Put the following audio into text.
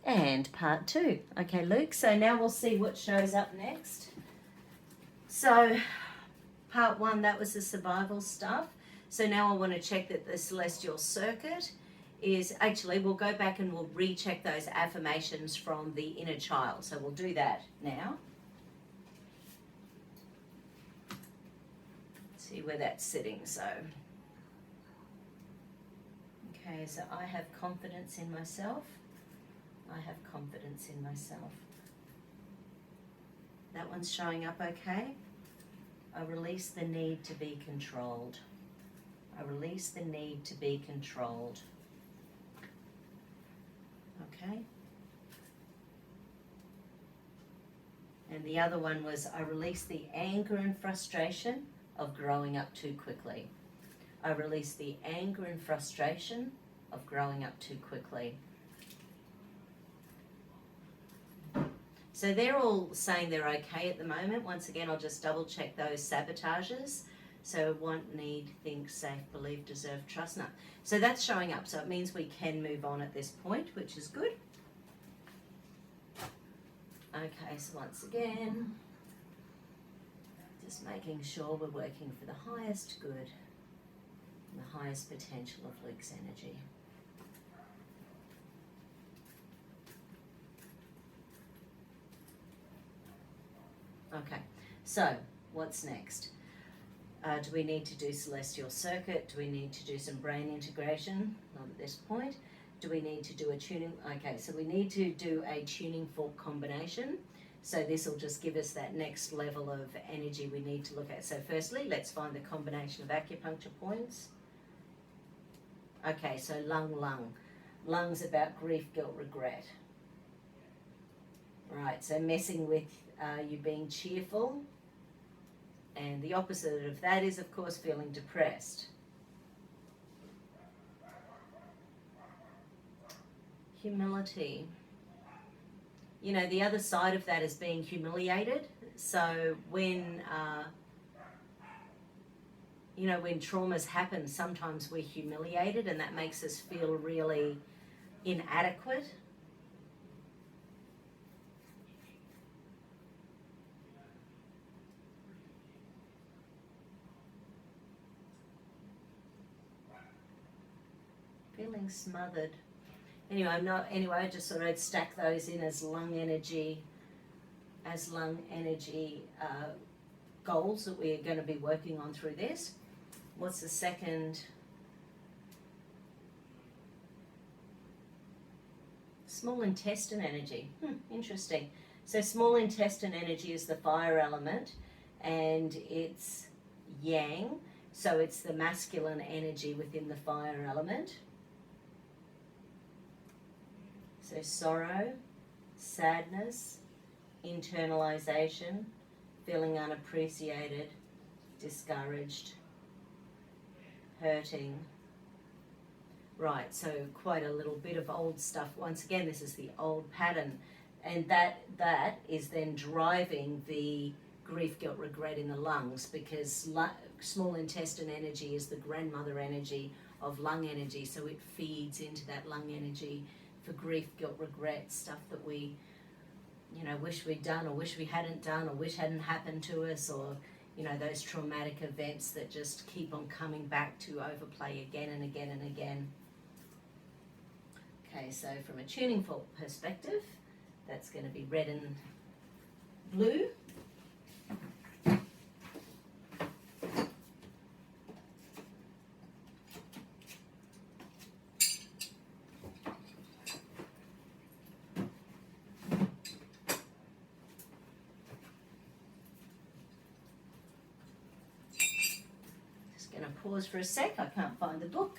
and part 2. Okay, Luke, so now we'll see what shows up next. So part 1, that was the survival stuff. So now I want to check that the celestial circuit is, actually we'll go back and we'll recheck those affirmations from the inner child. So we'll do that now. See where that's sitting. So, okay, so I have confidence in myself. I have confidence in myself. That one's showing up okay. I release the need to be controlled. I release the need to be controlled. Okay. And the other one was, I release the anger and frustration of growing up too quickly. I release the anger and frustration of growing up too quickly. So they're all saying they're okay at the moment. Once again, I'll just double check those sabotages. So want, need, think, safe, believe, deserve, trust. No. So that's showing up. So it means we can move on at this point, which is good. Okay, so once again, just making sure we're working for the highest good and the highest potential of Luke's energy. Okay, so what's next? Do we need to do celestial circuit? Do we need to do some brain integration? Not at this point. Do we need to do a tuning? Okay, so we need to do a tuning fork combination. So this will just give us that next level of energy we need to look at. So firstly, let's find the combination of acupuncture points. Okay, so lung. Lung's about grief, guilt, regret. Right, so messing with you being cheerful. And the opposite of that is, of course, feeling depressed. Humility. You know, the other side of that is being humiliated. So when, when traumas happen, sometimes we're humiliated and that makes us feel really inadequate. Feeling smothered. Anyway, I just thought I'd stack those in as lung energy goals that we're going to be working on through this. What's the second? Small intestine energy. Interesting. So small intestine energy is the fire element, and it's yang, so it's the masculine energy within the fire element. So sorrow, sadness, internalization, feeling unappreciated, discouraged, hurting. Right, so quite a little bit of old stuff. Once again, this is the old pattern. And that is then driving the grief, guilt, regret in the lungs, because small intestine energy is the grandmother energy of lung energy. So it feeds into that lung energy for grief, guilt, regret, stuff that we, wish we'd done or wish we hadn't done or wish hadn't happened to us, or, those traumatic events that just keep on coming back to overplay again and again and again. Okay, so from a tuning fork perspective, that's going to be red and blue. Pause for a sec, I can't find the book.